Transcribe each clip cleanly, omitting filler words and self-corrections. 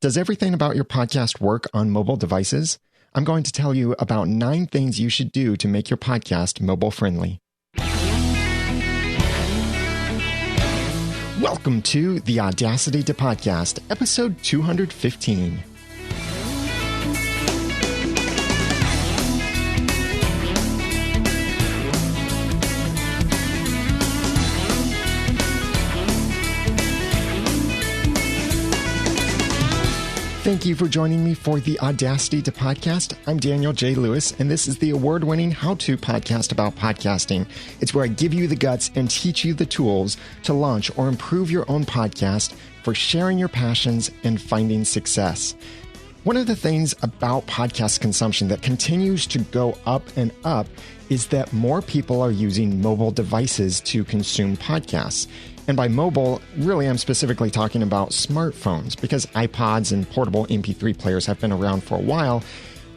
Does everything about your podcast work on mobile devices? I'm going to tell you about 9 things you should do to make your podcast mobile friendly. Welcome to the Audacity to Podcast, episode 215. Thank you for joining me for the Audacity to Podcast. I'm Daniel J. Lewis, and this is the award-winning how-to podcast about podcasting. It's where I give you the guts and teach you the tools to launch or improve your own podcast for sharing your passions and finding success. One of the things about podcast consumption that continues to go up and up is that more people are using mobile devices to consume podcasts. And by mobile, really, I'm specifically talking about smartphones, because iPods and portable MP3 players have been around for a while.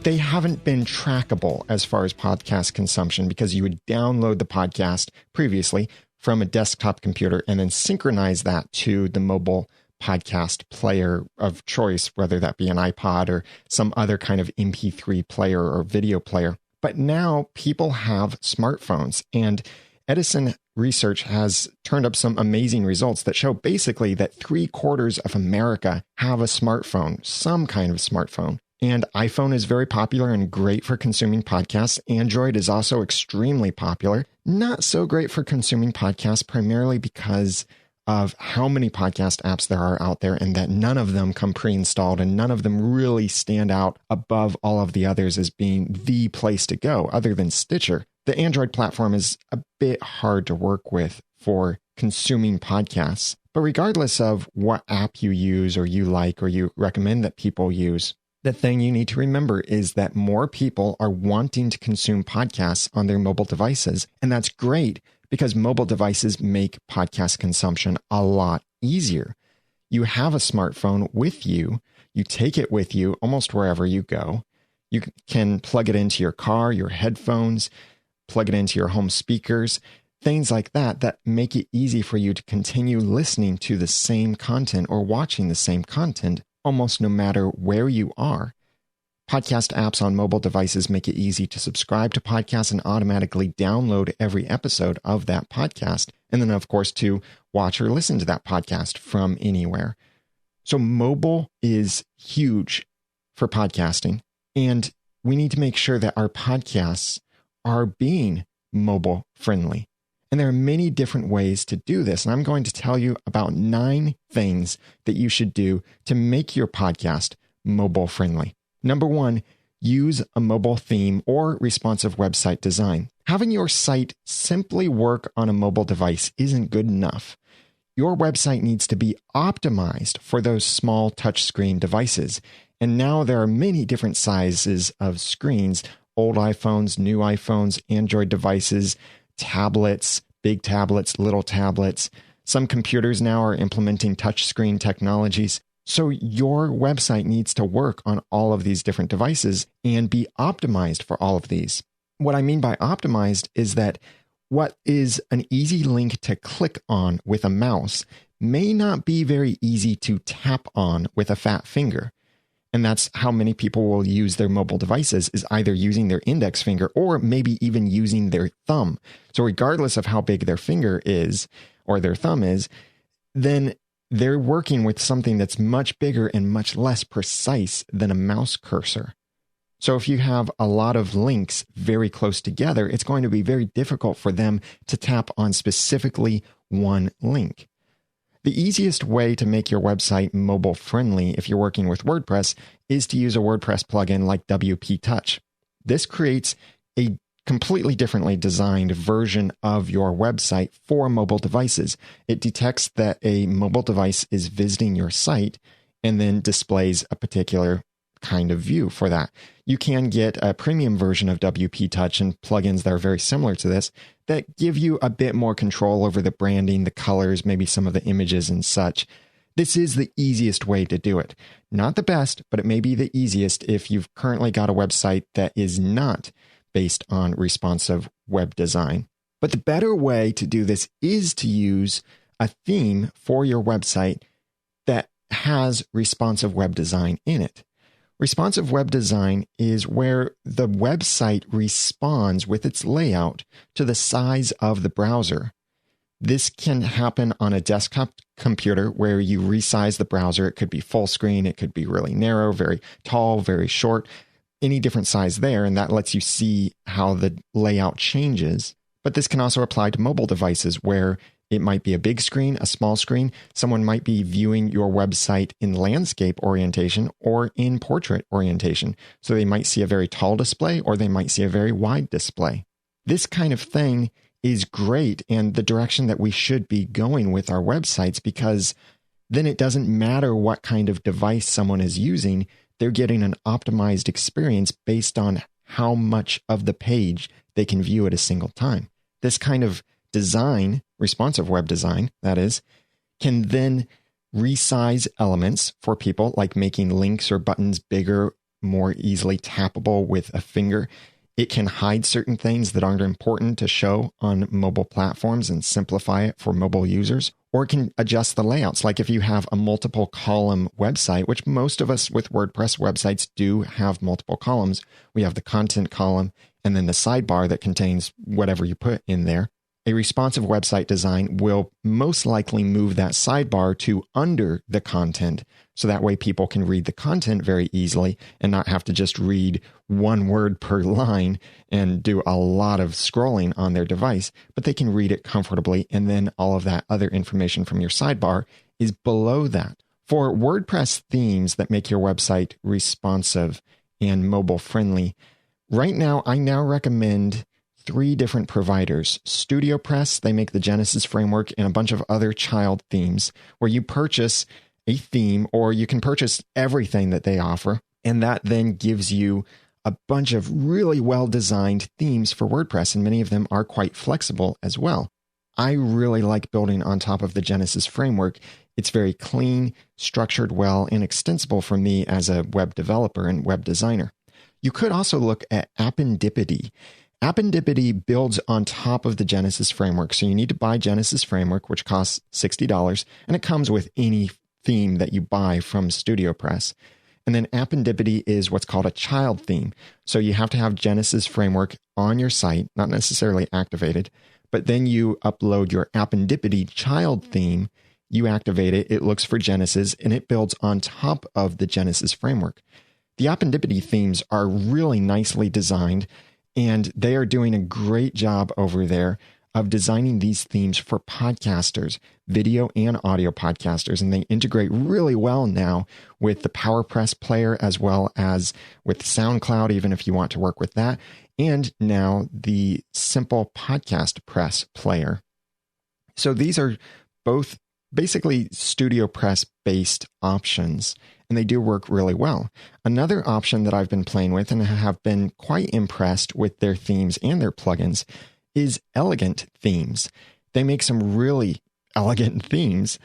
They haven't been trackable as far as podcast consumption, because you would download the podcast previously from a desktop computer and then synchronize that to the mobile podcast player of choice, whether that be an iPod or some other kind of MP3 player or video player. But now people have smartphones, and Edison research has turned up some amazing results that show basically that 3/4 of America have a smartphone, some kind of smartphone. And iPhone is very popular and great for consuming podcasts. Android is also extremely popular. Not so great for consuming podcasts, primarily because of how many podcast apps there are out there, and that none of them come pre-installed and none of them really stand out above all of the others as being the place to go, other than Stitcher. The Android platform is a bit hard to work with for consuming podcasts. But regardless of what app you use or you like or you recommend that people use, the thing you need to remember is that more people are wanting to consume podcasts on their mobile devices. And that's great, because mobile devices make podcast consumption a lot easier. You have a smartphone with you. You take it with you almost wherever you go. You can plug it into your car, your headphones, plug it into your home speakers, things like that, that make it easy for you to continue listening to the same content or watching the same content almost no matter where you are. Podcast apps on mobile devices make it easy to subscribe to podcasts and automatically download every episode of that podcast. And then, of course, to watch or listen to that podcast from anywhere. So mobile is huge for podcasting. And we need to make sure that our podcasts are being mobile friendly. And there are many different ways to do this. And I'm going to tell you about 9 things that you should do to make your podcast mobile friendly. Number 1, use a mobile theme or responsive website design. Having your site simply work on a mobile device isn't good enough. Your website needs to be optimized for those small touchscreen devices. And now there are many different sizes of screens: old iPhones, new iPhones, Android devices, tablets, big tablets, little tablets. Some computers now are implementing touchscreen technologies. So your website needs to work on all of these different devices and be optimized for all of these. What I mean by optimized is that what is an easy link to click on with a mouse may not be very easy to tap on with a fat finger. And that's how many people will use their mobile devices, is either using their index finger or maybe even using their thumb. So regardless of how big their finger is or their thumb is, then they're working with something that's much bigger and much less precise than a mouse cursor. So if you have a lot of links very close together, it's going to be very difficult for them to tap on specifically one link. The easiest way to make your website mobile friendly if you're working with WordPress is to use a WordPress plugin like WP Touch. This creates a completely differently designed version of your website for mobile devices. It detects that a mobile device is visiting your site and then displays a particular kind of view for that. You can get a premium version of WP Touch and plugins that are very similar to this that give you a bit more control over the branding, the colors, maybe some of the images and such. This is the easiest way to do it. Not the best, but it may be the easiest if you've currently got a website that is not based on responsive web design. But the better way to do this is to use a theme for your website that has responsive web design in it. Responsive web design is where the website responds with its layout to the size of the browser. This can happen on a desktop computer where you resize the browser. It could be full screen. It could be really narrow, very tall, very short, any different size there. And that lets you see how the layout changes. But this can also apply to mobile devices where it might be a big screen, a small screen. Someone might be viewing your website in landscape orientation or in portrait orientation. So they might see a very tall display or they might see a very wide display. This kind of thing is great and the direction that we should be going with our websites, because then it doesn't matter what kind of device someone is using. They're getting an optimized experience based on how much of the page they can view at a single time. This kind of design, responsive web design, that is, can then resize elements for people, like making links or buttons bigger, more easily tappable with a finger. It can hide certain things that aren't important to show on mobile platforms and simplify it for mobile users. Or it can adjust the layouts. Like if you have a multiple column website, which most of us with WordPress websites do have multiple columns. We have the content column and then the sidebar that contains whatever you put in there. A responsive website design will most likely move that sidebar to under the content. So that way people can read the content very easily and not have to just read one word per line and do a lot of scrolling on their device, but they can read it comfortably. And then all of that other information from your sidebar is below that. For WordPress themes that make your website responsive and mobile friendly, right now, I now recommend 3 different providers. StudioPress, they make the Genesis framework and a bunch of other child themes where you purchase a theme or you can purchase everything that they offer. And that then gives you a bunch of really well-designed themes for WordPress. And many of them are quite flexible as well. I really like building on top of the Genesis framework. It's very clean, structured well, and extensible for me as a web developer and web designer. You could also look at Appendipity. Appendipity builds on top of the Genesis framework. So you need to buy Genesis framework, which costs $60, and it comes with any theme that you buy from StudioPress. And then Appendipity is what's called a child theme. So you have to have Genesis framework on your site, not necessarily activated, but then you upload your Appendipity child theme, you activate it, it looks for Genesis, and it builds on top of the Genesis framework. The Appendipity themes are really nicely designed, and they are doing a great job over there of designing these themes for podcasters, video and audio podcasters. And they integrate really well now with the PowerPress player as well as with SoundCloud, even if you want to work with that. And now the simple podcast press player. So these are both basically StudioPress based options, and they do work really well. Another option that I've been playing with and have been quite impressed with their themes and their plugins is Elegant Themes. They make some really elegant themes.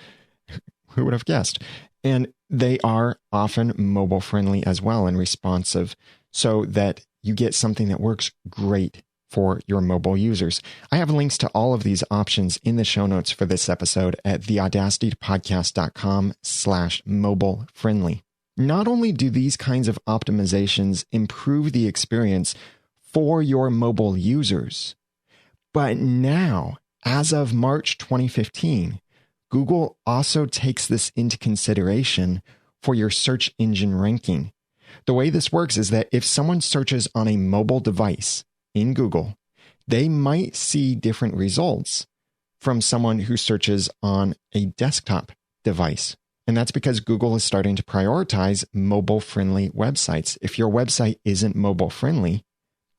Who would have guessed? And they are often mobile friendly as well and responsive, so that you get something that works great for your mobile users. I have links to all of these options in the show notes for this episode at theaudacitypodcast.com/mobile friendly. Not only do these kinds of optimizations improve the experience for your mobile users, but now, as of March 2015, Google also takes this into consideration for your search engine ranking. The way this works is that if someone searches on a mobile device in Google, they might see different results from someone who searches on a desktop device. And that's because Google is starting to prioritize mobile-friendly websites. If your website isn't mobile-friendly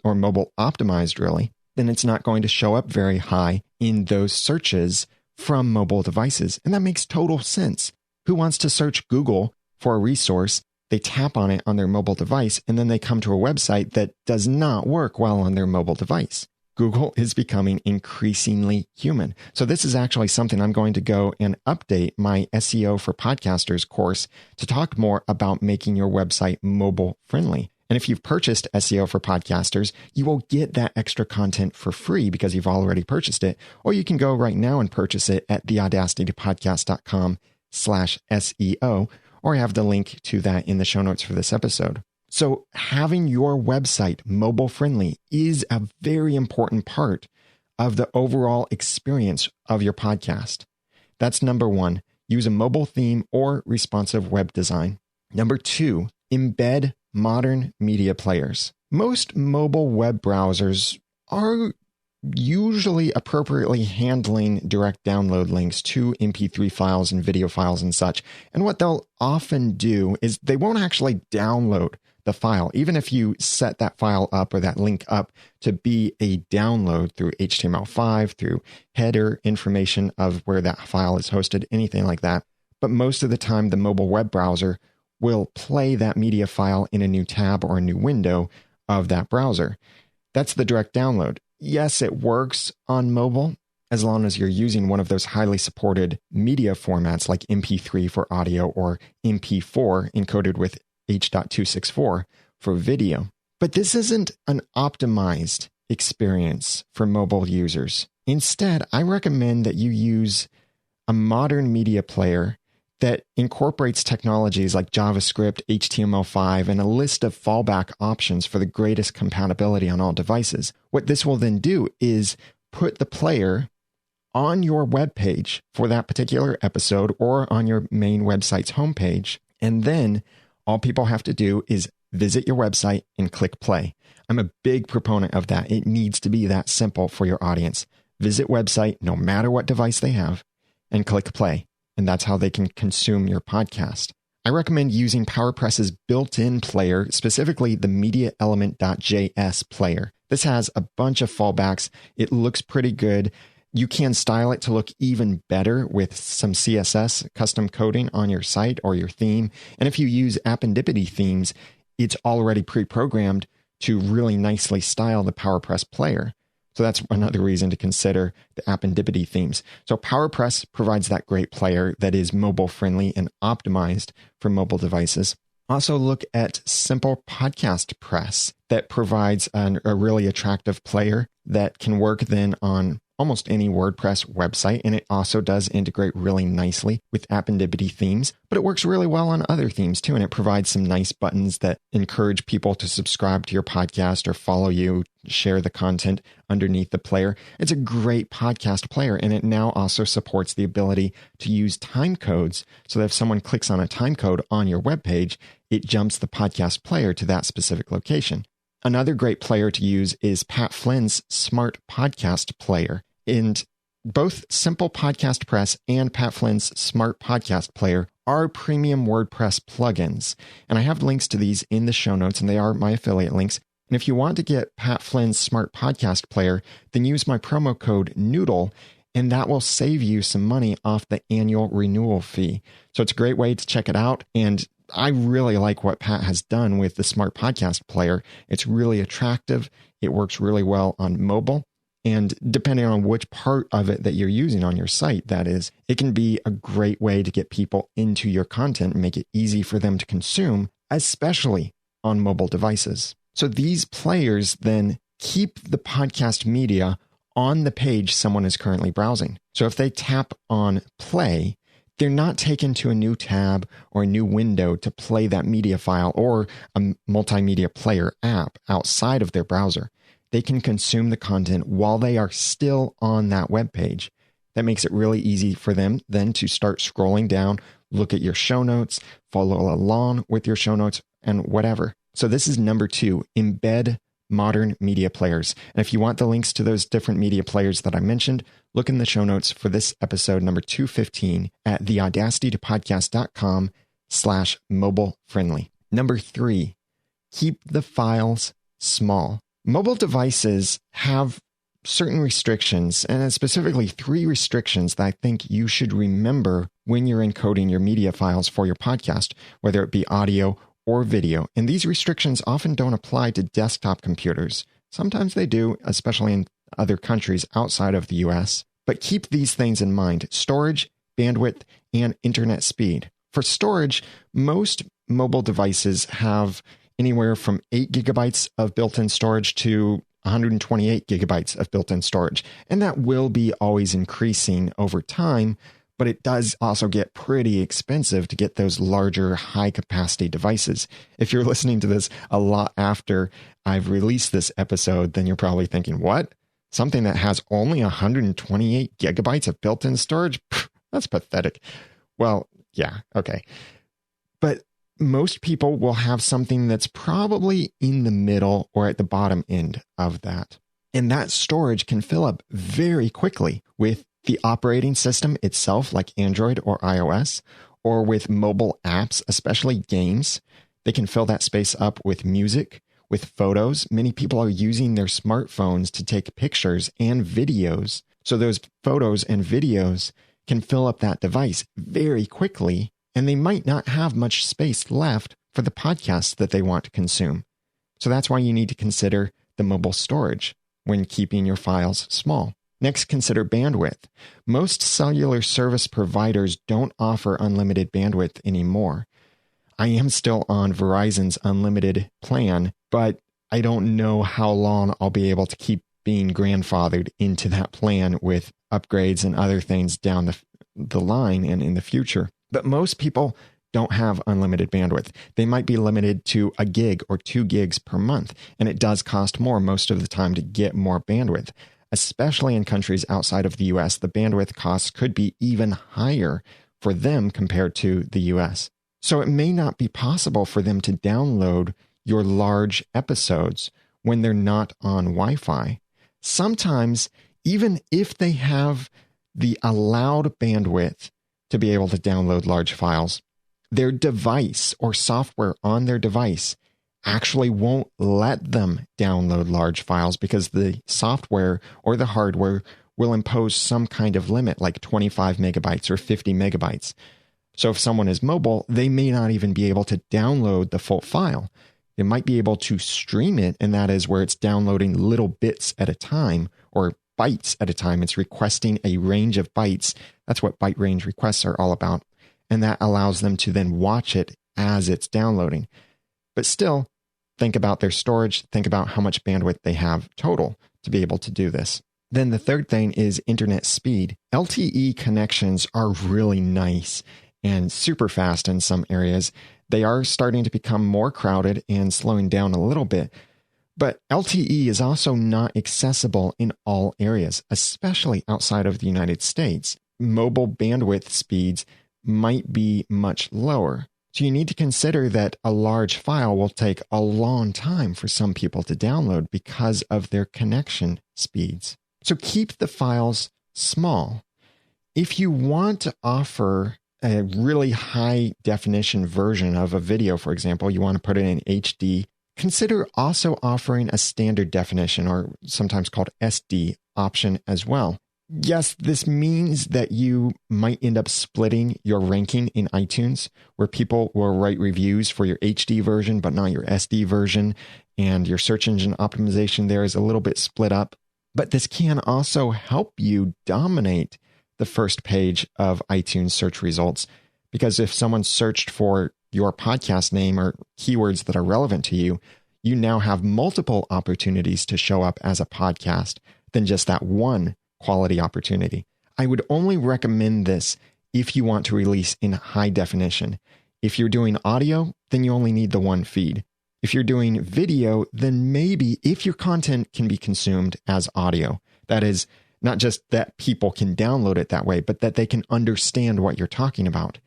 or mobile optimized, really, then it's not going to show up very high in those searches from mobile devices. And that makes total sense. Who wants to search Google for a resource? They tap on it on their mobile device, and then they come to a website that does not work well on their mobile device. Google is becoming increasingly human. So this is actually something I'm going to go and update my SEO for Podcasters course to talk more about making your website mobile friendly. And if you've purchased SEO for Podcasters, you will get that extra content for free because you've already purchased it. Or you can go right now and purchase it at theaudacitypodcast.com/SEO, or I have the link to that in the show notes for this episode. So having your website mobile friendly is a very important part of the overall experience of your podcast. That's number one. Use a mobile theme or responsive web design. Number two, embed modern media players. Most mobile web browsers are usually appropriately handling direct download links to MP3 files and video files and such. And what they'll often do is they won't actually download the file, even if you set that file up or that link up to be a download through HTML5, through header information of where that file is hosted, anything like that. But most of the time, the mobile web browser will play that media file in a new tab or a new window of that browser. That's the direct download. Yes, it works on mobile as long as you're using one of those highly supported media formats like MP3 for audio or MP4 encoded with H.264 for video. But this isn't an optimized experience for mobile users. Instead, I recommend that you use a modern media player that incorporates technologies like JavaScript, HTML5, and a list of fallback options for the greatest compatibility on all devices. What this will then do is put the player on your web page for that particular episode or on your main website's homepage, and then all people have to do is visit your website and click play. I'm a big proponent of that. It needs to be that simple for your audience. Visit website, no matter what device they have, and click play. And that's how they can consume your podcast. I recommend using PowerPress's built-in player, specifically the MediaElement.js player. This has a bunch of fallbacks. It looks pretty good. You can style it to look even better with some CSS custom coding on your site or your theme. And if you use Appendipity themes, it's already pre-programmed to really nicely style the PowerPress player. So that's another reason to consider the Appendipity themes. So PowerPress provides that great player that is mobile friendly and optimized for mobile devices. Also look at Simple Podcast Press that provides a really attractive player that can work then on almost any WordPress website, and it also does integrate really nicely with Appendipity themes, but it works really well on other themes too, and it provides some nice buttons that encourage people to subscribe to your podcast or follow you, share the content underneath the player. It's a great podcast player, and it now also supports the ability to use time codes, so that if someone clicks on a time code on your webpage, it jumps the podcast player to that specific location. Another great player to use is Pat Flynn's Smart Podcast Player. And both Simple Podcast Press and Pat Flynn's Smart Podcast Player are premium WordPress plugins. And I have links to these in the show notes, and they are my affiliate links. And if you want to get Pat Flynn's Smart Podcast Player, then use my promo code NOODLE, and that will save you some money off the annual renewal fee. So it's a great way to check it out. And I really like what Pat has done with the Smart Podcast Player. It's really attractive. It works really well on mobile. And depending on which part of it that you're using on your site, that is, it can be a great way to get people into your content and make it easy for them to consume, especially on mobile devices. So these players then keep the podcast media on the page someone is currently browsing. So if they tap on play, they're not taken to a new tab or a new window to play that media file or a multimedia player app outside of their browser. They can consume the content while they are still on that web page. That makes it really easy for them then to start scrolling down, look at your show notes, follow along with your show notes, and whatever. So this is number 2, embed modern media players. And if you want the links to those different media players that I mentioned, look in the show notes for this episode number 215 at theaudacitytopodcast.com/mobile friendly. Number 3, keep the files small. Mobile devices have certain restrictions, and specifically 3 restrictions that I think you should remember when you're encoding your media files for your podcast, whether it be audio or video. And these restrictions often don't apply to desktop computers. Sometimes they do, especially in other countries outside of the US. But keep these things in mind: storage, bandwidth, and internet speed. For storage, most mobile devices have anywhere from 8 gigabytes of built-in storage to 128 gigabytes of built-in storage. And that will be always increasing over time. But it does also get pretty expensive to get those larger, high-capacity devices. If you're listening to this a lot after I've released this episode, then you're probably thinking, what? Something that has only 128 gigabytes of built-in storage? Pfft, that's pathetic. Well, yeah, okay. But most people will have something that's probably in the middle or at the bottom end of that. And that storage can fill up very quickly with the operating system itself, like Android or iOS, or with mobile apps, especially games. They can fill that space up with music, with photos. Many people are using their smartphones to take pictures and videos. So those photos and videos can fill up that device very quickly, and they might not have much space left for the podcasts that they want to consume. So that's why you need to consider the mobile storage when keeping your files small. Next, consider bandwidth. Most cellular service providers don't offer unlimited bandwidth anymore. I am still on Verizon's unlimited plan, but I don't know how long I'll be able to keep being grandfathered into that plan with upgrades and other things down the line and in the future. But most people don't have unlimited bandwidth. They might be limited to a gig or 2 gigs per month, and it does cost more most of the time to get more bandwidth. Especially in countries outside of the US, the bandwidth costs could be even higher for them compared to the US. So it may not be possible for them to download your large episodes when they're not on Wi-Fi. Sometimes, even if they have the allowed bandwidth to be able to download large files, their device or software on their device actually won't let them download large files because the software or the hardware will impose some kind of limit like 25 megabytes or 50 megabytes. So if someone is mobile, they may not even be able to download the full file. They might be able to stream it, and that is where it's downloading little bits at a time or bytes at a time. It's requesting a range of bytes. That's what byte range requests are all about. And that allows them to then watch it as it's downloading. But still, think about their storage, think about how much bandwidth they have total to be able to do this. Then the third thing is internet speed. LTE connections are really nice and super fast in some areas. They are starting to become more crowded and slowing down a little bit. But LTE is also not accessible in all areas, especially outside of the United States. Mobile bandwidth speeds might be much lower. So you need to consider that a large file will take a long time for some people to download because of their connection speeds. So keep the files small. If you want to offer a really high definition version of a video, for example, you want to put it in HD, consider also offering a standard definition, or sometimes called SD option as well. Yes, this means that you might end up splitting your ranking in iTunes, where people will write reviews for your HD version, but not your SD version, and your search engine optimization there is a little bit split up. But this can also help you dominate the first page of iTunes search results, because if someone searched for your podcast name or keywords that are relevant to you, you now have multiple opportunities to show up as a podcast than just that one quality opportunity. I would only recommend this if you want to release in high definition. If you're doing audio, then you only need the one feed. If you're doing video, then maybe if your content can be consumed as audio, that is not just that people can download it that way, but that they can understand what you're talking about,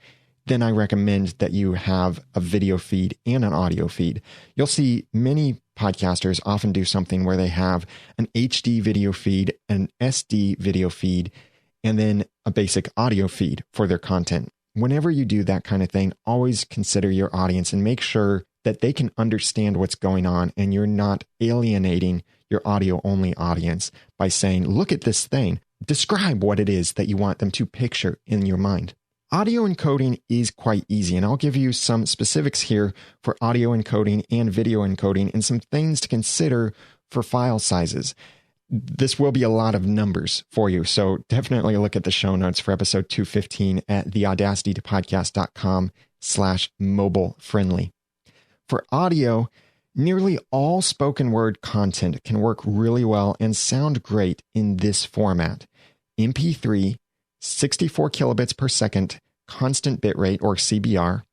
then I recommend that you have a video feed and an audio feed. You'll see many podcasters often do something where they have an HD video feed, an SD video feed, and then a basic audio feed for their content. Whenever you do that kind of thing, always consider your audience and make sure that they can understand what's going on and you're not alienating your audio-only audience by saying, look at this thing. Describe what it is that you want them to picture in your mind. Audio encoding is quite easy, and I'll give you some specifics here for audio encoding and video encoding and some things to consider for file sizes. This will be a lot of numbers for you, so definitely look at the show notes for episode 215 at theaudacitytopodcast.com/mobile friendly. For audio, nearly all spoken word content can work really well and sound great in this format: MP3, 64 kilobits per second constant bitrate or CBR,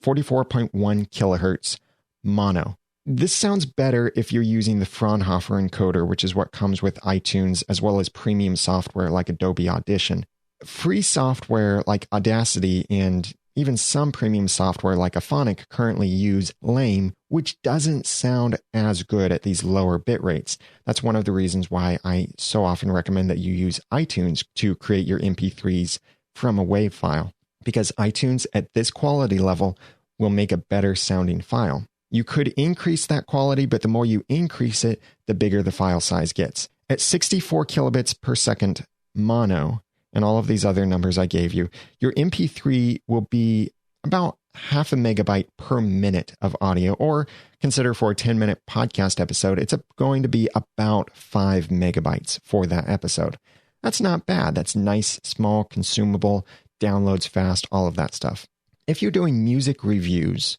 44.1 kilohertz mono. This sounds better if you're using the Fraunhofer encoder, which is what comes with iTunes, as well as premium software like Adobe Audition. Free software like Audacity and even some premium software like Aphonic currently use Lame, which doesn't sound as good at these lower bit rates. That's one of the reasons why I so often recommend that you use iTunes to create your MP3s from a WAV file, because iTunes at this quality level will make a better sounding file. You could increase that quality, but the more you increase it, the bigger the file size gets. At 64 kilobits per second mono, and all of these other numbers I gave you, your MP3 will be about half a megabyte per minute of audio, or consider for a 10-minute podcast episode, it's going to be about 5 megabytes for that episode. That's not bad. That's nice, small, consumable, downloads fast, all of that stuff. If you're doing music reviews,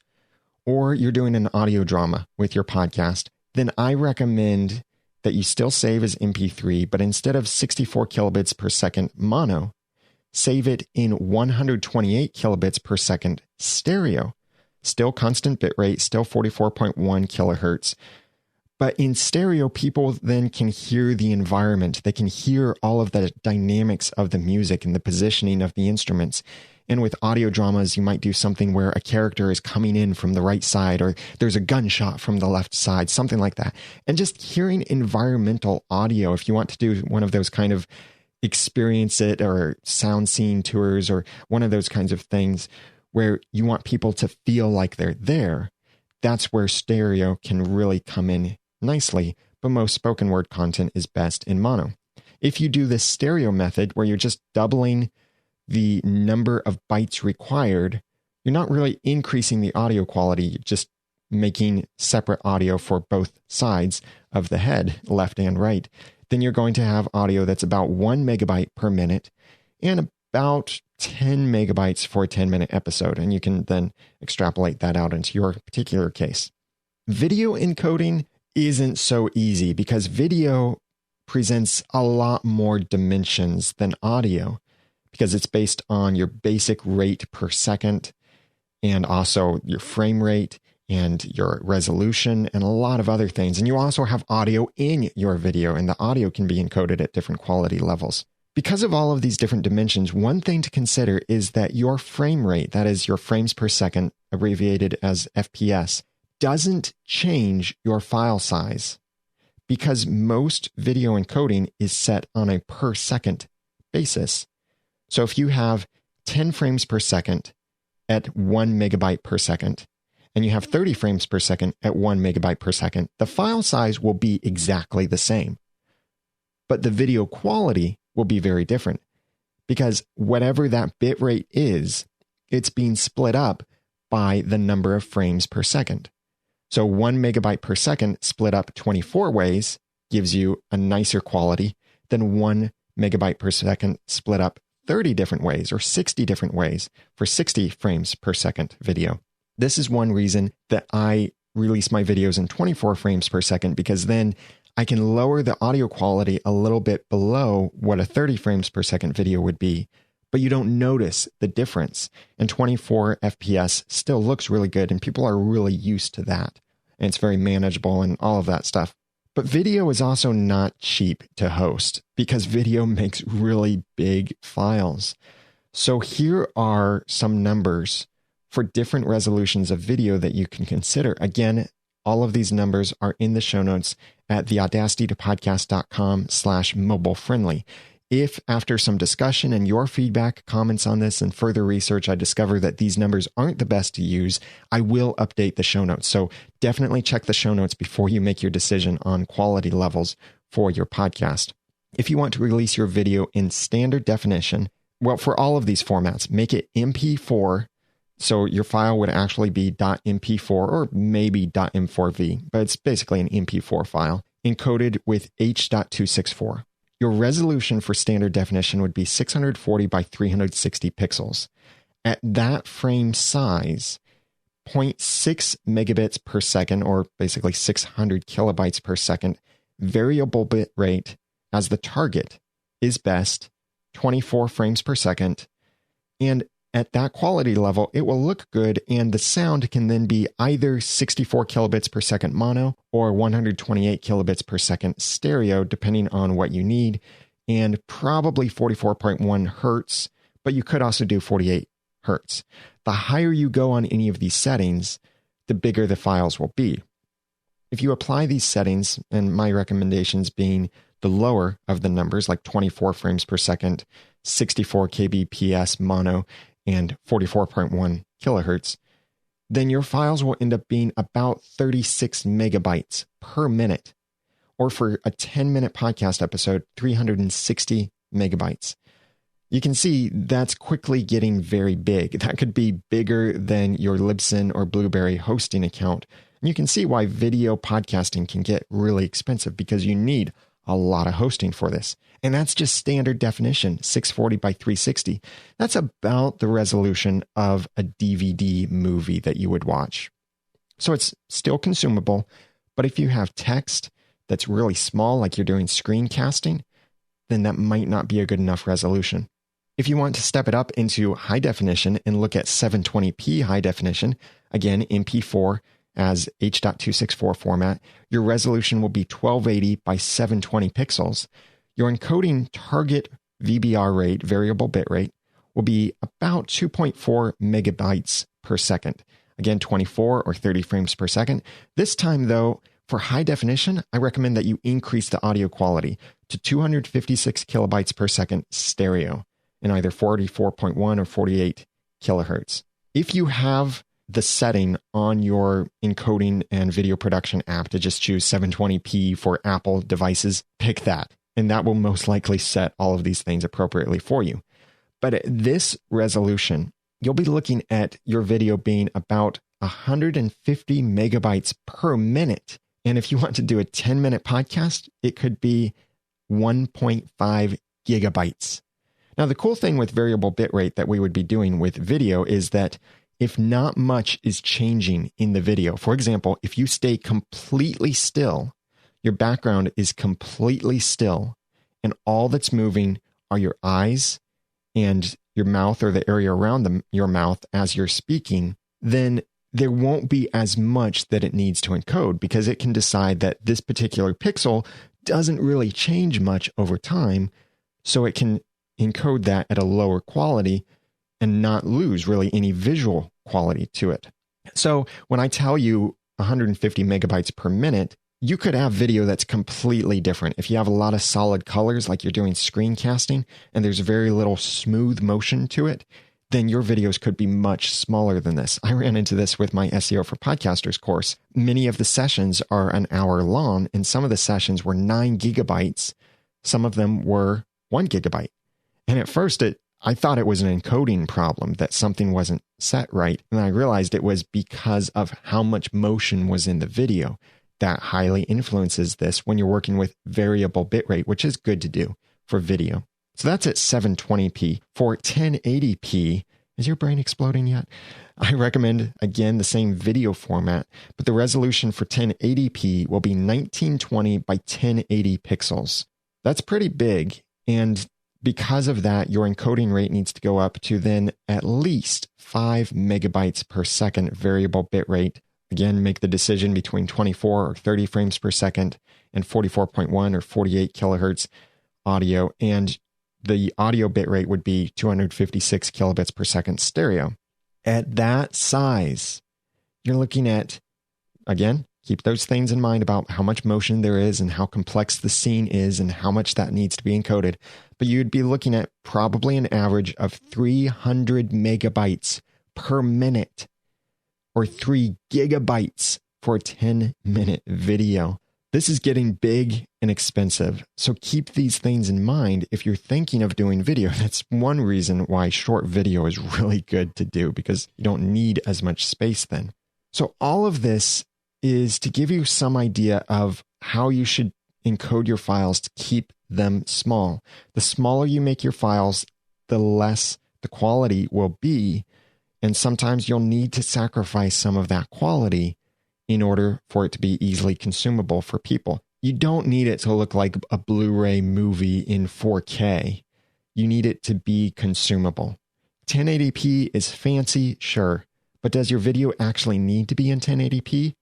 or you're doing an audio drama with your podcast, then I recommend that you still save as MP3, but instead of 64 kilobits per second mono, save it in 128 kilobits per second stereo. Still constant bitrate, still 44.1 kilohertz. But in stereo, people then can hear the environment. They can hear all of the dynamics of the music and the positioning of the instruments. And with audio dramas, you might do something where a character is coming in from the right side, or there's a gunshot from the left side, something like that. And just hearing environmental audio, if you want to do one of those kind of experience it or sound scene tours, or one of those kinds of things where you want people to feel like they're there, that's where stereo can really come in nicely. But most spoken word content is best in mono. If you do this stereo method where you're just doubling the number of bytes required, you're not really increasing the audio quality, you're just making separate audio for both sides of the head, left and right. Then you're going to have audio that's about 1 megabyte per minute and about 10 megabytes for a 10-minute episode. And you can then extrapolate that out into your particular case. Video encoding isn't so easy because video presents a lot more dimensions than audio, because it's based on your basic rate per second and also your frame rate and your resolution and a lot of other things. And you also have audio in your video, and the audio can be encoded at different quality levels. Because of all of these different dimensions, one thing to consider is that your frame rate, that is your frames per second, abbreviated as FPS, doesn't change your file size, because most video encoding is set on a per second basis. So if you have 10 frames per second at 1 megabyte per second, and you have 30 frames per second at 1 megabyte per second, the file size will be exactly the same. But the video quality will be very different, because whatever that bit rate is, it's being split up by the number of frames per second. So 1 megabyte per second split up 24 ways gives you a nicer quality than 1 megabyte per second split up 30 different ways or 60 different ways for 60 frames per second video. This is one reason that I release my videos in 24 frames per second, because then I can lower the audio quality a little bit below what a 30 frames per second video would be, but you don't notice the difference. And 24 FPS still looks really good, and people are really used to that. And it's very manageable and all of that stuff. But video is also not cheap to host, because video makes really big files. So here are some numbers for different resolutions of video that you can consider. Again, all of these numbers are in the show notes at theaudacitytopodcast.com/mobile friendly. If after some discussion and your feedback, comments on this, and further research, I discover that these numbers aren't the best to use, I will update the show notes. So definitely check the show notes before you make your decision on quality levels for your podcast. If you want to release your video in standard definition, well, for all of these formats, make it MP4. So your file would actually be .mp4 or maybe .m4v, but it's basically an MP4 file encoded with H.264. Your resolution for standard definition would be 640 by 360 pixels. At that frame size, 0.6 megabits per second, or basically 600 kilobytes per second, variable bit rate as the target is best, 24 frames per second. And at that quality level, it will look good, and the sound can then be either 64 kilobits per second mono or 128 kilobits per second stereo, depending on what you need, and probably 44.1 hertz, but you could also do 48 hertz. The higher you go on any of these settings, the bigger the files will be. If you apply these settings, and my recommendations being the lower of the numbers, like 24 frames per second, 64 kbps mono, and 44.1 kilohertz, then your files will end up being about 36 megabytes per minute. Or for a 10-minute podcast episode, 360 megabytes. You can see that's quickly getting very big. That could be bigger than your Libsyn or Blueberry hosting account. And you can see why video podcasting can get really expensive, because you need a lot of hosting for this. And that's just standard definition, 640 by 360. That's about the resolution of a DVD movie that you would watch. So it's still consumable, but if you have text that's really small, like you're doing screencasting, then that might not be a good enough resolution. If you want to step it up into high definition and look at 720p high definition, again, MP4 as H.264 format, your resolution will be 1280 by 720 pixels. Your encoding target VBR rate, variable bit rate, will be about 2.4 megabytes per second. Again, 24 or 30 frames per second. This time, though, for high definition, I recommend that you increase the audio quality to 256 kilobytes per second stereo in either 44.1 or 48 kilohertz. If you have the setting on your encoding and video production app to just choose 720p for Apple devices, pick that. And that will most likely set all of these things appropriately for you. But at this resolution, you'll be looking at your video being about 150 megabytes per minute. And if you want to do a 10-minute podcast, it could be 1.5 gigabytes. Now, the cool thing with variable bitrate that we would be doing with video is that if not much is changing in the video, for example, if you stay completely still, your background is completely still, and all that's moving are your eyes and your mouth or the area around your mouth as you're speaking, then there won't be as much that it needs to encode, because it can decide that this particular pixel doesn't really change much over time, so it can encode that at a lower quality and not lose really any visual quality to it. So when I tell you 150 megabytes per minute, you could have video that's completely different. If you have a lot of solid colors, like you're doing screencasting, and there's very little smooth motion to it, then your videos could be much smaller than this. I ran into this with my SEO for Podcasters course. Many of the sessions are an hour long, and some of the sessions were 9 gigabytes. Some of them were 1 gigabyte. And at first, I thought it was an encoding problem, that something wasn't set right. And I realized it was because of how much motion was in the video. That highly influences this when you're working with variable bitrate, which is good to do for video. So that's at 720p. For 1080p, is your brain exploding yet? I recommend, again, the same video format, but the resolution for 1080p will be 1920 by 1080 pixels. That's pretty big, and because of that, your encoding rate needs to go up to then at least 5 megabytes per second variable bit rate. Again, make the decision between 24 or 30 frames per second and 44.1 or 48 kilohertz audio, and the audio bit rate would be 256 kilobits per second stereo. At that size, you're looking at, again, keep those things in mind about how much motion there is and how complex the scene is and how much that needs to be encoded. But you'd be looking at probably an average of 300 megabytes per minute or 3 gigabytes for a 10-minute video. This is getting big and expensive. So keep these things in mind if you're thinking of doing video. That's one reason why short video is really good to do, because you don't need as much space then. So all of this is to give you some idea of how you should encode your files to keep them small. The smaller you make your files, the less the quality will be. And sometimes you'll need to sacrifice some of that quality in order for it to be easily consumable for people. You don't need it to look like a Blu-ray movie in 4K. you need it to be consumable. 1080p is fancy, sure, but does your video actually need to be in 1080p?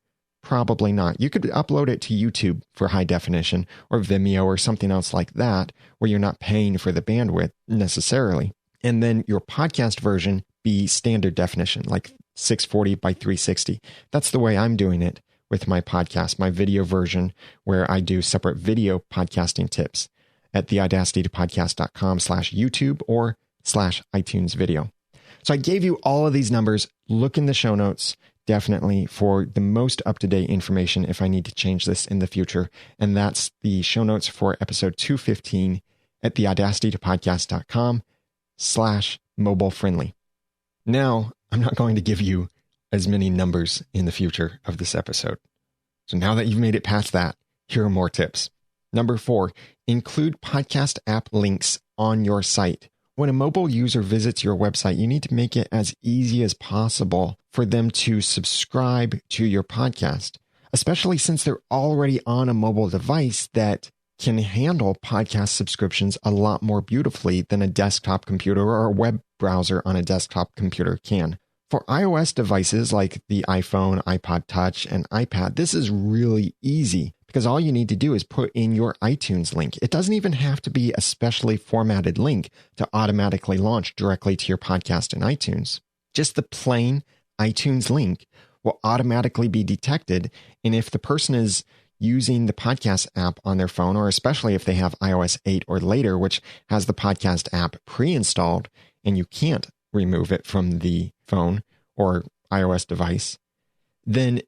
Probably not. You could upload it to YouTube for high definition or Vimeo or something else like that, where you're not paying for the bandwidth necessarily. And then your podcast version be standard definition, like 640 by 360. That's the way I'm doing it with my podcast, my video version, where I do separate video podcasting tips at theaudacitytopodcast.com/YouTube or /iTunes video. So I gave you all of these numbers. Look in the show notes, definitely, for the most up-to-date information if I need to change this in the future. And that's the show notes for episode 215 at theaudacitytopodcast.com/mobile friendly. Now, I'm not going to give you as many numbers in the future of this episode. So now that you've made it past that, here are more tips. Number 4, include podcast app links on your site. When a mobile user visits your website, you need to make it as easy as possible for them to subscribe to your podcast, especially since they're already on a mobile device that can handle podcast subscriptions a lot more beautifully than a desktop computer or a web browser on a desktop computer can. For iOS devices like the iPhone, iPod Touch, and iPad, this is really easy because all you need to do is put in your iTunes link. It doesn't even have to be a specially formatted link to automatically launch directly to your podcast in iTunes. Just the plain iTunes link will automatically be detected. And if the person is using the podcast app on their phone, or especially if they have iOS 8 or later, which has the podcast app pre-installed, and you can't remove it from the phone or iOS device, then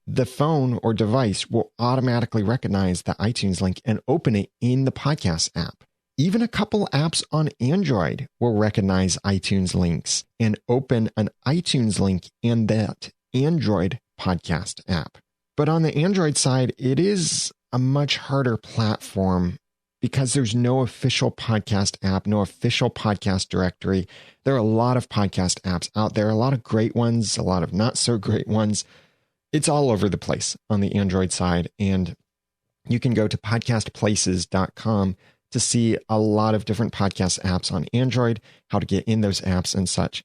the phone or device will automatically recognize the iTunes link and open it in the podcast app. Even a couple apps on Android will recognize iTunes links and open an iTunes link in that Android podcast app. But on the Android side, it is a much harder platform because there's no official podcast app, no official podcast directory. There are a lot of podcast apps out there, a lot of great ones, a lot of not so great ones. It's all over the place on the Android side. And you can go to podcastplaces.com to see a lot of different podcast apps on Android, how to get in those apps and such.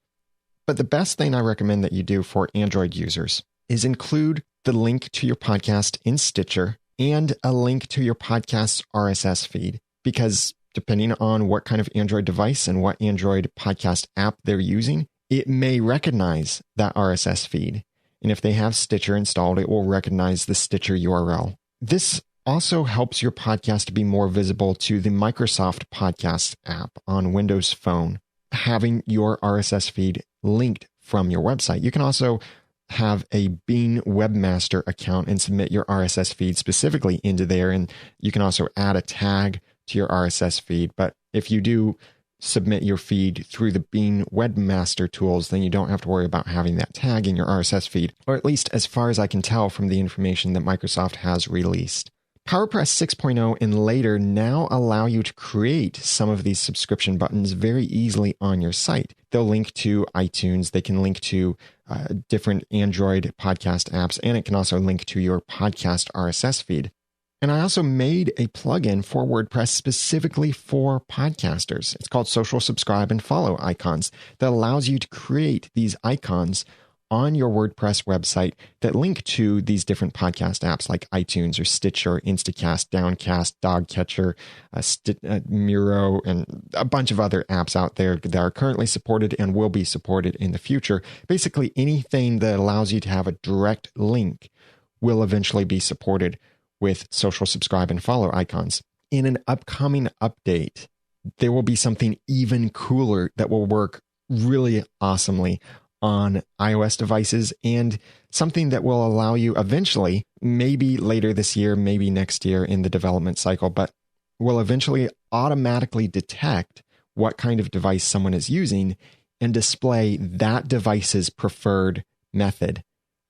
But the best thing I recommend that you do for Android users is include the link to your podcast in Stitcher and a link to your podcast's RSS feed, because depending on what kind of Android device and what Android podcast app they're using, it may recognize that RSS feed. And if they have Stitcher installed, it will recognize the Stitcher URL. This also helps your podcast to be more visible to the Microsoft Podcast app on Windows Phone, having your RSS feed linked from your website. You can also have a Bing Webmaster account and submit your RSS feed specifically into there. And you can also add a tag to your RSS feed. But if you do submit your feed through the Bing Webmaster tools, then you don't have to worry about having that tag in your RSS feed, or at least as far as I can tell from the information that Microsoft has released. PowerPress 6.0 and later now allow you to create some of these subscription buttons very easily on your site. They'll link to iTunes. They can link to different Android podcast apps, and it can also link to your podcast RSS feed. And I also made a plugin for WordPress specifically for podcasters. It's called Social Subscribe and Follow Icons that allows you to create these icons on your WordPress website that link to these different podcast apps like iTunes or Stitcher, Instacast, Downcast, Dogcatcher, Miro, and a bunch of other apps out there that are currently supported and will be supported in the future. Basically, anything that allows you to have a direct link will eventually be supported with Social Subscribe and Follow icons. In an upcoming update, there will be something even cooler that will work really awesomely on iOS devices, and something that will allow you eventually, maybe later this year, maybe next year in the development cycle, but will eventually automatically detect what kind of device someone is using and display that device's preferred method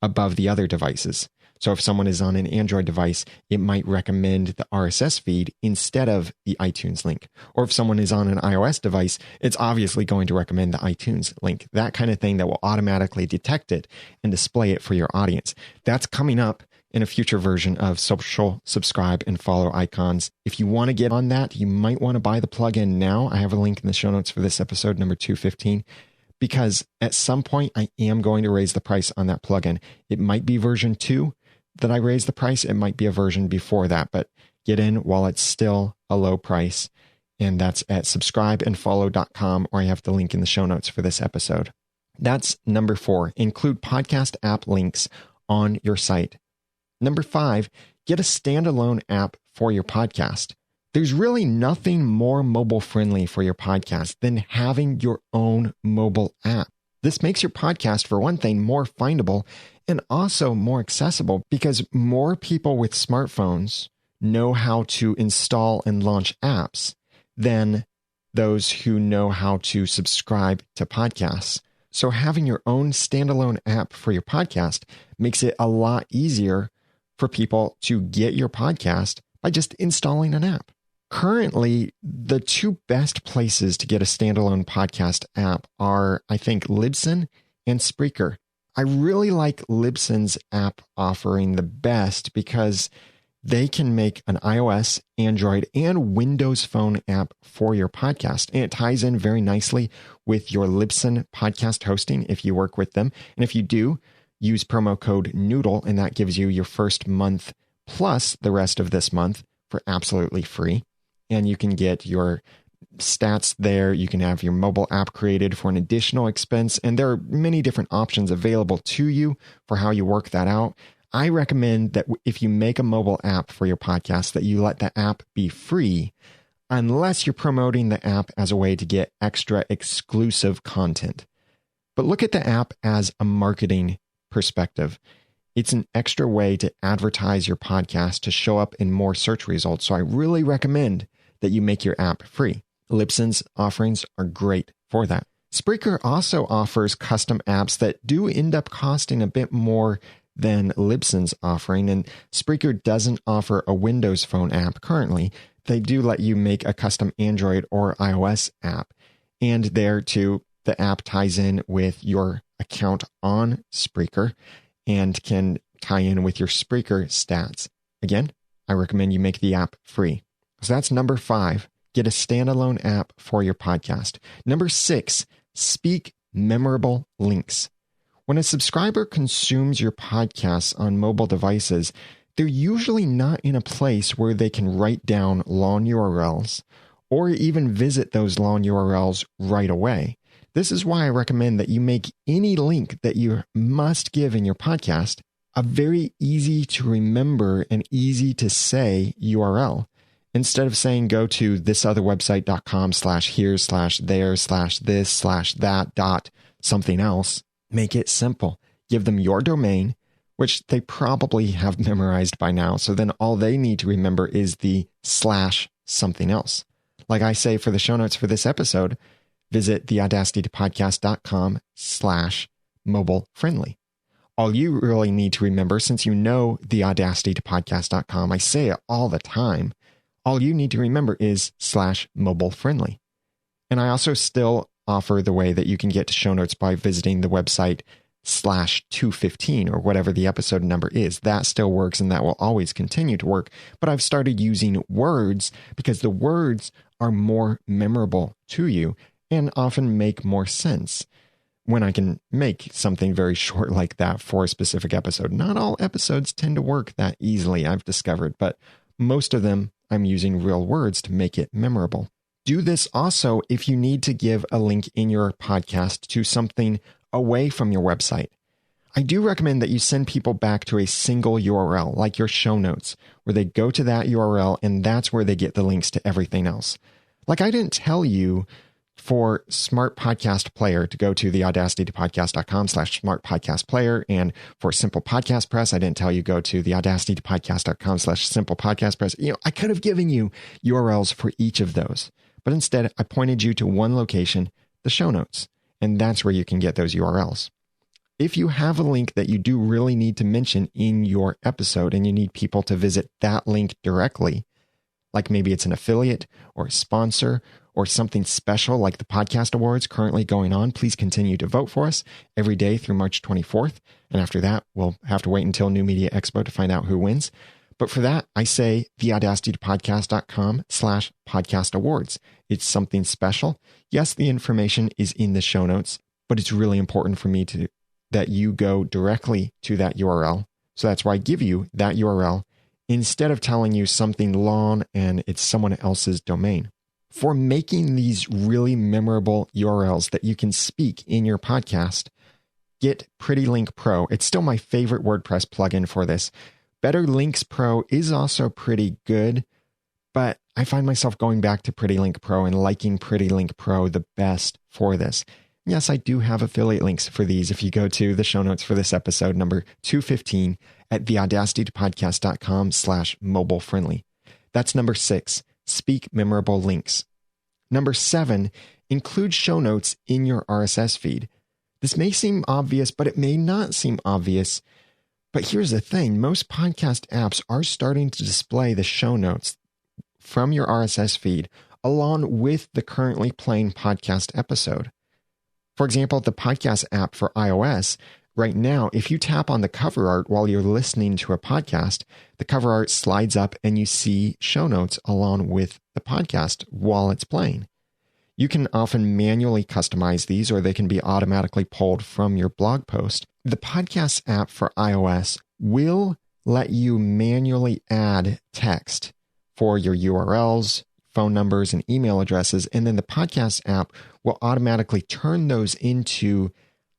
above the other devices. So if someone is on an Android device, it might recommend the RSS feed instead of the iTunes link. Or if someone is on an iOS device, it's obviously going to recommend the iTunes link. That kind of thing that will automatically detect it and display it for your audience. That's coming up in a future version of social subscribe and follow icons. If you want to get on that, you might want to buy the plugin now. I have a link in the show notes for this episode, number 215, because at some point I am going to raise the price on that plugin. It might be version 2 that I raise the price. It might be a version before that, but get in while it's still a low price. And that's at subscribeandfollow.com, or I have the link in the show notes for this episode. That's number 4. Include podcast app links on your site. Number 5, get a standalone app for your podcast. There's really nothing more mobile friendly for your podcast than having your own mobile app. This makes your podcast, for one thing, more findable and also more accessible because more people with smartphones know how to install and launch apps than those who know how to subscribe to podcasts. So having your own standalone app for your podcast makes it a lot easier for people to get your podcast by just installing an app. Currently, the 2 best places to get a standalone podcast app are, I think, Libsyn and Spreaker. I really like Libsyn's app offering the best because they can make an iOS, Android, and Windows Phone app for your podcast. And it ties in very nicely with your Libsyn podcast hosting if you work with them. And if you do, use promo code Noodle, and that gives you your first month plus the rest of this month for absolutely free. And you can get your stats there. You can have your mobile app created for an additional expense. And there are many different options available to you for how you work that out. I recommend that if you make a mobile app for your podcast, that you let the app be free unless you're promoting the app as a way to get extra exclusive content. But look at the app as a marketing perspective. It's an extra way to advertise your podcast to show up in more search results. So I really recommend that you make your app free. Libsyn's offerings are great for that. Spreaker also offers custom apps that do end up costing a bit more than Libsyn's offering, and Spreaker doesn't offer a Windows Phone app currently. They do let you make a custom Android or iOS app, and there too, the app ties in with your account on Spreaker and can tie in with your Spreaker stats. Again, I recommend you make the app free. So that's number 5. Get a standalone app for your podcast. Number 6, speak memorable links. When a subscriber consumes your podcasts on mobile devices, they're usually not in a place where they can write down long URLs or even visit those long URLs right away. This is why I recommend that you make any link that you must give in your podcast a very easy to remember and easy to say URL. Instead of saying go to thisotherwebsite.com/here/there/this/that something else, make it simple. Give them your domain, which they probably have memorized by now. So then all they need to remember is the /something else. Like I say for the show notes for this episode, visit theaudacitypodcast.com/mobile friendly. All you really need to remember, since you know theaudacitypodcast.com, I say it all the time, all you need to remember is /mobile friendly. And I also still offer the way that you can get to show notes by visiting the website /215 or whatever the episode number is. That still works and that will always continue to work. But I've started using words because the words are more memorable to you and often make more sense when I can make something very short like that for a specific episode. Not all episodes tend to work that easily, I've discovered, but most of them I'm using real words to make it memorable. Do this also if you need to give a link in your podcast to something away from your website. I do recommend that you send people back to a single URL, like your show notes, where they go to that URL and that's where they get the links to everything else. Like I didn't tell you for Smart Podcast Player to go to theaudacitypodcast.com/smart podcast player. And for Simple Podcast Press, I didn't tell you go to theaudacitypodcast.com/simple podcast press. I could have given you URLs for each of those, but instead I pointed you to one location, the show notes, and that's where you can get those URLs. If you have a link that you do really need to mention in your episode and you need people to visit that link directly, like maybe it's an affiliate or a sponsor or something special like the podcast awards currently going on, please continue to vote for us every day through March 24th. And after that, we'll have to wait until New Media Expo to find out who wins. But for that, I say theaudacitypodcast.com/podcast awards. It's something special. Yes, the information is in the show notes, but it's really important for me that you go directly to that URL. So that's why I give you that URL instead of telling you something long and it's someone else's domain. For making these really memorable URLs that you can speak in your podcast, get PrettyLink Pro. It's still my favorite WordPress plugin for this. Better Links Pro is also pretty good, but I find myself going back to PrettyLink Pro and liking PrettyLink Pro the best for this. Yes, I do have affiliate links for these if you go to the show notes for this episode, number 215, at theaudacitypodcast.com/mobile friendly. That's number 6, speak memorable links. Number 7, include show notes in your RSS feed. This may seem obvious, but it may not seem obvious. But here's the thing, most podcast apps are starting to display the show notes from your RSS feed along with the currently playing podcast episode. For example, the podcast app for iOS, right now, if you tap on the cover art while you're listening to a podcast, the cover art slides up and you see show notes along with the podcast while it's playing. You can often manually customize these, or they can be automatically pulled from your blog post. The podcast app for iOS will let you manually add text for your URLs, phone numbers, and email addresses. And then the podcast app will automatically turn those into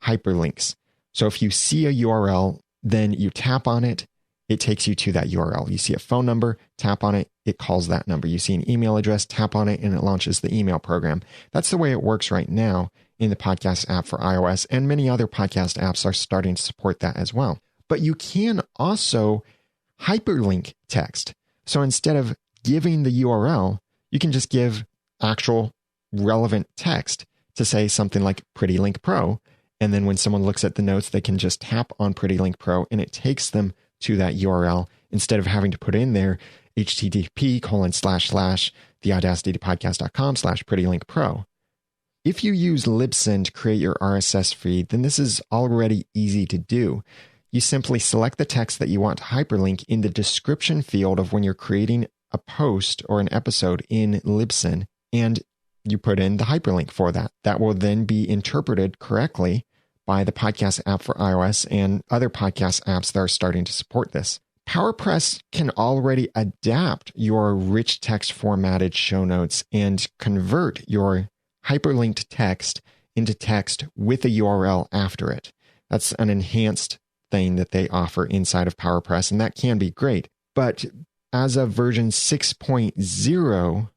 hyperlinks. So if you see a URL, then you tap on it, it takes you to that URL. You see a phone number, tap on it, it calls that number. You see an email address, tap on it, and it launches the email program. That's the way it works right now in the podcast app for iOS, and many other podcast apps are starting to support that as well. But you can also hyperlink text. So instead of giving the URL, you can just give actual relevant text to say something like PrettyLink Pro. And then when someone looks at the notes, they can just tap on PrettyLink Pro and it takes them to that URL instead of having to put in there http://theaudacitypodcast.com/PrettyLinkPro. If you use Libsyn to create your RSS feed, then this is already easy to do. You simply select the text that you want to hyperlink in the description field of when you're creating a post or an episode in Libsyn, and you put in the hyperlink for that. That will then be interpreted correctly by the podcast app for iOS and other podcast apps that are starting to support this. PowerPress can already adapt your rich text formatted show notes and convert your hyperlinked text into text with a URL after it. That's an enhanced thing that they offer inside of PowerPress, and that can be great. But as of version 6.0,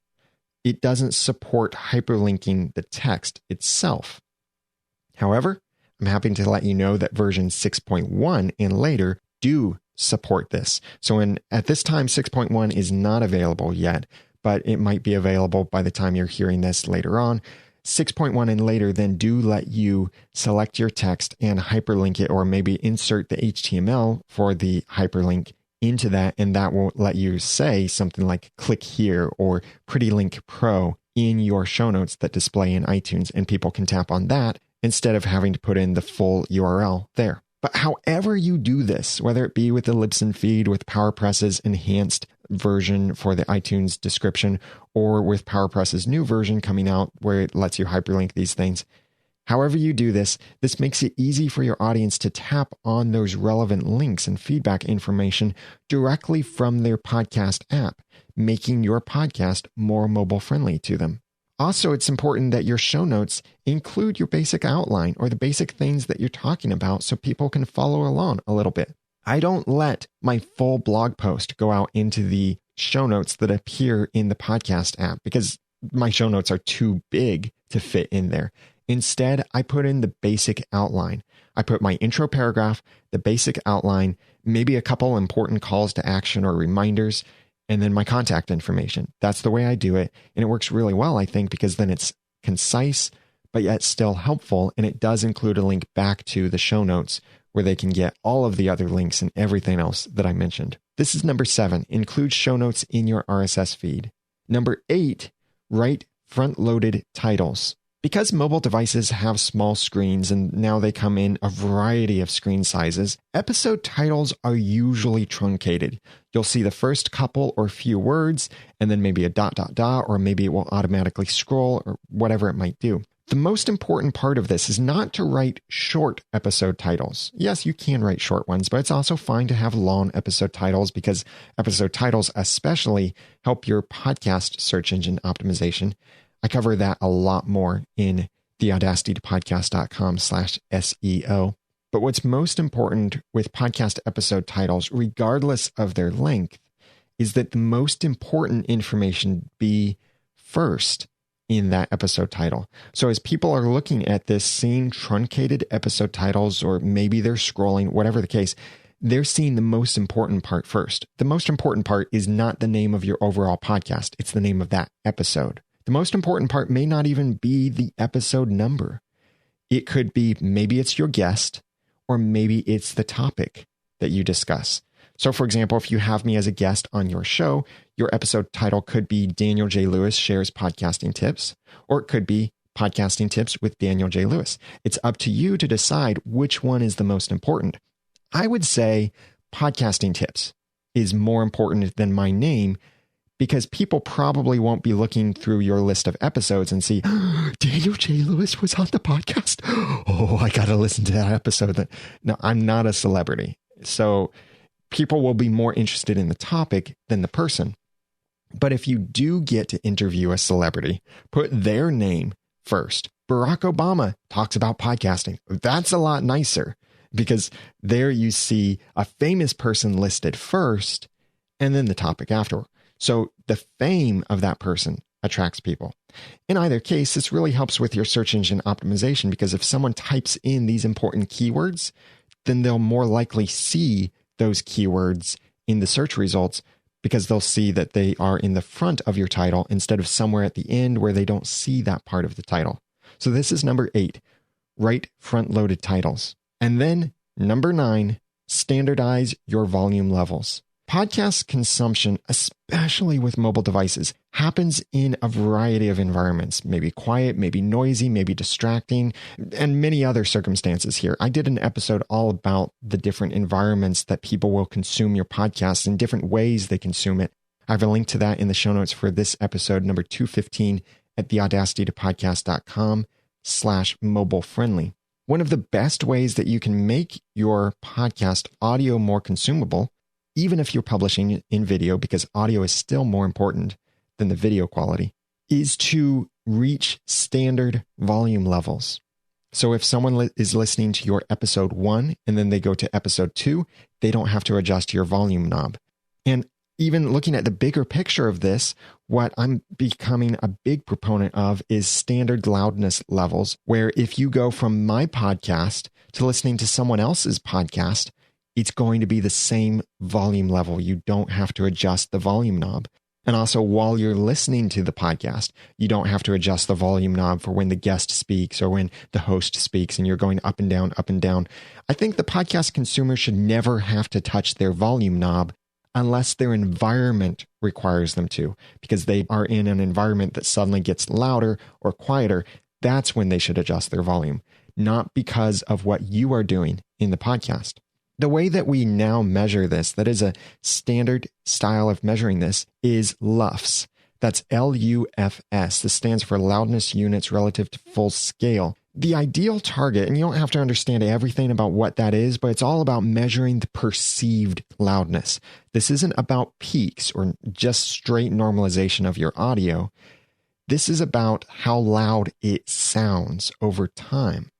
it doesn't support hyperlinking the text itself. However, I'm happy to let you know that version 6.1 and later do support this. So at this time, 6.1 is not available yet, but it might be available by the time you're hearing this later on. 6.1 and later then do let you select your text and hyperlink it, or maybe insert the HTML for the hyperlink into that, and that will let you say something like click here or PrettyLink Pro in your show notes that display in iTunes, and people can tap on that instead of having to put in the full URL there. But however you do this, whether it be with the Libsyn feed, with PowerPress's enhanced version for the iTunes description, or with PowerPress's new version coming out where it lets you hyperlink these things, however you do this, this makes it easy for your audience to tap on those relevant links and feedback information directly from their podcast app, making your podcast more mobile friendly to them. Also, it's important that your show notes include your basic outline or the basic things that you're talking about so people can follow along a little bit. I don't let my full blog post go out into the show notes that appear in the podcast app because my show notes are too big to fit in there. Instead, I put in the basic outline. I put my intro paragraph, the basic outline, maybe a couple important calls to action or reminders, and then my contact information. That's the way I do it. And it works really well, I think, because then it's concise, but yet still helpful. And it does include a link back to the show notes where they can get all of the other links and everything else that I mentioned. This is number 7, include show notes in your RSS feed. Number 8, write front-loaded titles. Because mobile devices have small screens and now they come in a variety of screen sizes, episode titles are usually truncated. You'll see the first couple or few words and then maybe a ... or maybe it will automatically scroll or whatever it might do. The most important part of this is not to write short episode titles. Yes, you can write short ones, but it's also fine to have long episode titles because episode titles especially help your podcast search engine optimization. I cover that a lot more in the audacitytopodcast.com/SEO. But what's most important with podcast episode titles, regardless of their length, is that the most important information be first in that episode title. So as people are looking at this, seeing truncated episode titles, or maybe they're scrolling, whatever the case, they're seeing the most important part first. The most important part is not the name of your overall podcast. It's the name of that episode. The most important part may not even be the episode number. It could be maybe it's your guest, or maybe it's the topic that you discuss. So for example, if you have me as a guest on your show, your episode title could be Daniel J. Lewis Shares Podcasting Tips, or it could be Podcasting Tips with Daniel J. Lewis. It's up to you to decide which one is the most important. I would say Podcasting Tips is more important than my name, because people probably won't be looking through your list of episodes and see, Daniel J. Lewis was on the podcast. Oh, I got to listen to that episode. No, I'm not a celebrity. So people will be more interested in the topic than the person. But if you do get to interview a celebrity, put their name first. Barack Obama talks about podcasting. That's a lot nicer because there you see a famous person listed first and then the topic afterward. So the fame of that person attracts people. In either case, this really helps with your search engine optimization because if someone types in these important keywords, then they'll more likely see those keywords in the search results because they'll see that they are in the front of your title instead of somewhere at the end where they don't see that part of the title. So this is number 8, write front-loaded titles. And then number 9, standardize your volume levels. Podcast consumption, especially with mobile devices, happens in a variety of environments, maybe quiet, maybe noisy, maybe distracting, and many other circumstances here. I did an episode all about the different environments that people will consume your podcast and different ways they consume it. I have a link to that in the show notes for this episode, number 215, at theaudacitytopodcast.com/mobile friendly. One of the best ways that you can make your podcast audio more consumable, even if you're publishing in video, because audio is still more important than the video quality, is to reach standard volume levels. So if someone is listening to your episode 1 and then they go to episode 2, they don't have to adjust your volume knob. And even looking at the bigger picture of this, what I'm becoming a big proponent of is standard loudness levels, where if you go from my podcast to listening to someone else's podcast, it's going to be the same volume level. You don't have to adjust the volume knob. And also, while you're listening to the podcast, you don't have to adjust the volume knob for when the guest speaks or when the host speaks and you're going up and down, up and down. I think the podcast consumer should never have to touch their volume knob unless their environment requires them to, because they are in an environment that suddenly gets louder or quieter. That's when they should adjust their volume, not because of what you are doing in the podcast. The way that we now measure this, that is a standard style of measuring this, is LUFS. That's LUFS. This stands for loudness units relative to full scale. The ideal target, and you don't have to understand everything about what that is, but it's all about measuring the perceived loudness. This isn't about peaks or just straight normalization of your audio. This is about how loud it sounds over time.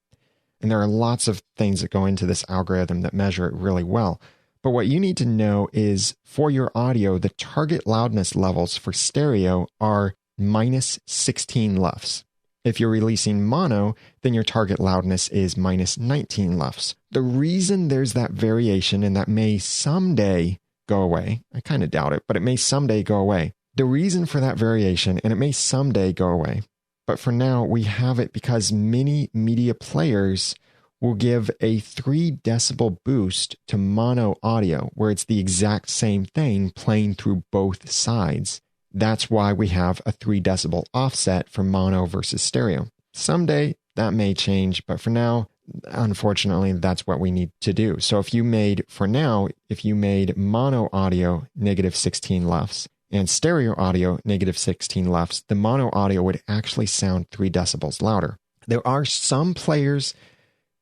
And there are lots of things that go into this algorithm that measure it really well. But what you need to know is for your audio, the target loudness levels for stereo are minus 16 LUFS. If you're releasing mono, then your target loudness is minus 19 LUFS. The reason there's that variation, and that may someday go away, I kind of doubt it, but it may someday go away. The reason for that variation, and it may someday go away, but for now, we have it because many media players will give a 3 decibel boost to mono audio, where it's the exact same thing playing through both sides. That's why we have a 3 decibel offset for mono versus stereo. Someday that may change, but for now, unfortunately, that's what we need to do. So if you made mono audio negative 16 LUFS and stereo audio negative 16 LUFS, the mono audio would actually sound 3 decibels louder. There are some players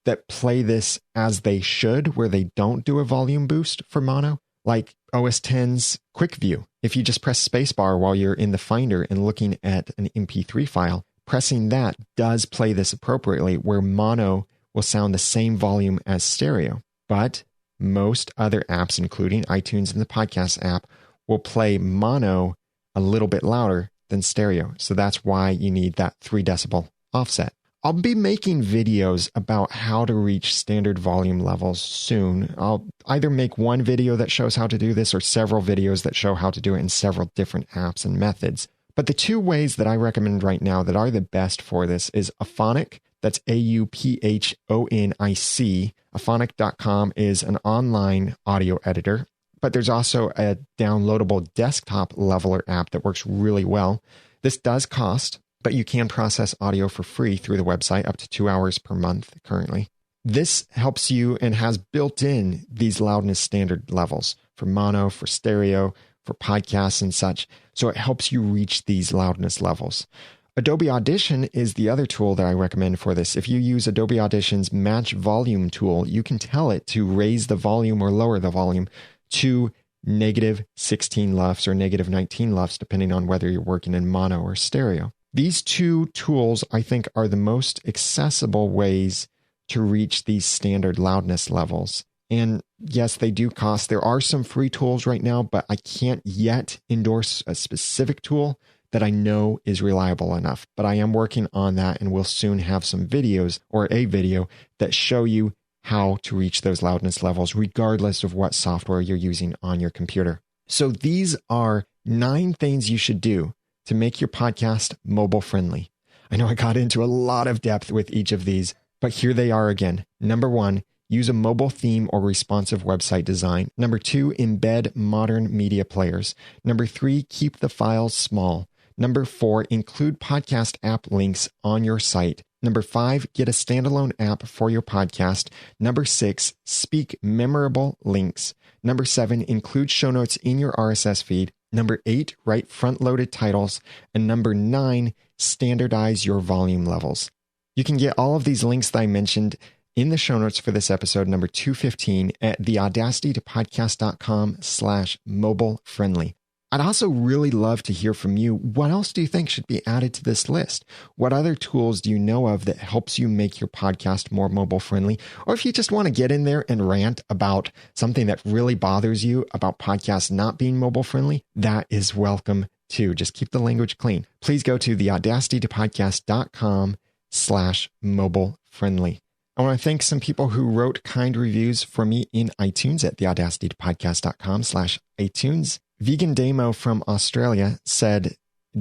that play this as they should, where they don't do a volume boost for mono, like OS X's Quick View. If you just press spacebar while you're in the Finder and looking at an MP3 file, pressing that does play this appropriately, where mono will sound the same volume as stereo. But most other apps, including iTunes and the podcast app, will play mono a little bit louder than stereo. So that's why you need that 3 decibel offset. I'll be making videos about how to reach standard volume levels soon. I'll either make one video that shows how to do this or several videos that show how to do it in several different apps and methods. But the 2 ways that I recommend right now that are the best for this is Auphonic. That's AUPHONIC. Auphonic.com is an online audio editor, but there's also a downloadable desktop leveler app that works really well. This does cost, but you can process audio for free through the website, up to 2 hours per month currently. This helps you and has built in these loudness standard levels for mono, for stereo, for podcasts and such. So it helps you reach these loudness levels. Adobe Audition is the other tool that I recommend for this. If you use Adobe Audition's match volume tool, you can tell it to raise the volume or lower the volume to negative 16 LUFS or negative 19 LUFS, depending on whether you're working in mono or stereo. These 2 tools, I think, are the most accessible ways to reach these standard loudness levels. And yes, they do cost. There are some free tools right now, but I can't yet endorse a specific tool that I know is reliable enough. But I am working on that, and we'll soon have some videos or a video that show you how to reach those loudness levels, regardless of what software you're using on your computer. So these are 9 things you should do to make your podcast mobile friendly. I know I got into a lot of depth with each of these, but here they are again. Number 1, use a mobile theme or responsive website design. Number 2, embed modern media players. Number 3, keep the files small. Number 4, include podcast app links on your site. Number 5, get a standalone app for your podcast. Number 6, speak memorable links. Number 7, include show notes in your RSS feed. Number 8, write front-loaded titles. And number 9, standardize your volume levels. You can get all of these links that I mentioned in the show notes for this episode number 215 at theaudacitytopodcast.com/mobile friendly. I'd also really love to hear from you. What else do you think should be added to this list? What other tools do you know of that helps you make your podcast more mobile friendly? Or if you just want to get in there and rant about something that really bothers you about podcasts not being mobile friendly, that is welcome too. Just keep the language clean. Please go to theaudacitytopodcast.com/mobile friendly. I want to thank some people who wrote kind reviews for me in iTunes at theaudacitytopodcast.com/iTunes. Vegan Damo from Australia said,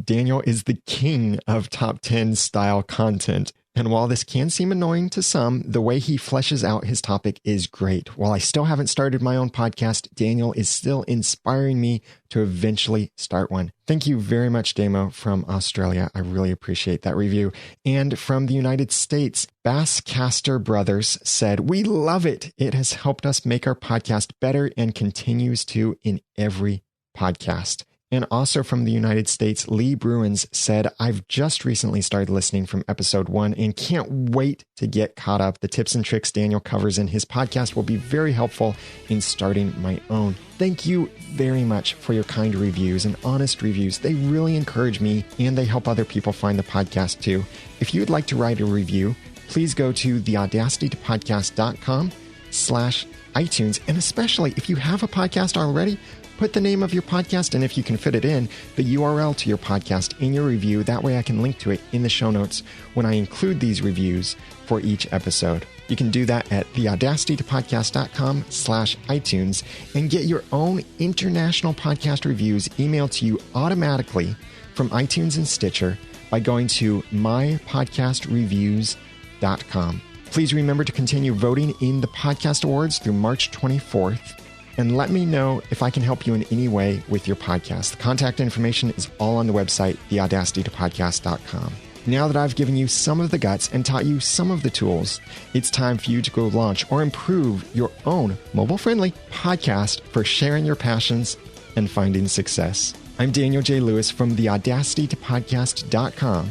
Daniel is the king of top 10 style content. And while this can seem annoying to some, the way he fleshes out his topic is great. While I still haven't started my own podcast, Daniel is still inspiring me to eventually start one. Thank you very much, Damo from Australia. I really appreciate that review. And from the United States, Basscaster Brothers said, we love it. It has helped us make our podcast better and continues to in every podcast. And also from the United States, Lee Bruins said, I've just recently started listening from episode 1 and can't wait to get caught up. The tips and tricks Daniel covers in his podcast will be very helpful in starting my own. Thank you very much for your kind reviews and honest reviews. They really encourage me and they help other people find the podcast too. If you would like to write a review, please go to theaudacitytopodcast.com/iTunes. And especially if you have a podcast already, put the name of your podcast and if you can fit it in, the URL to your podcast in your review. That way I can link to it in the show notes when I include these reviews for each episode. You can do that at theaudacitytopodcast.com/iTunes and get your own international podcast reviews emailed to you automatically from iTunes and Stitcher by going to mypodcastreviews.com. Please remember to continue voting in the podcast awards through March 24th. and let me know if I can help you in any way with your podcast. The contact information is all on the website, theaudacitytopodcast.com. Now that I've given you some of the guts and taught you some of the tools, it's time for you to go launch or improve your own mobile-friendly podcast for sharing your passions and finding success. I'm Daniel J. Lewis from theaudacitytopodcast.com.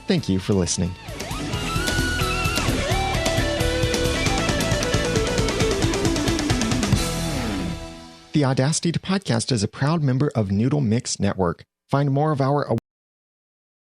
Thank you for listening. The Audacity to Podcast is a proud member of Noodle Mix Network. Find more of our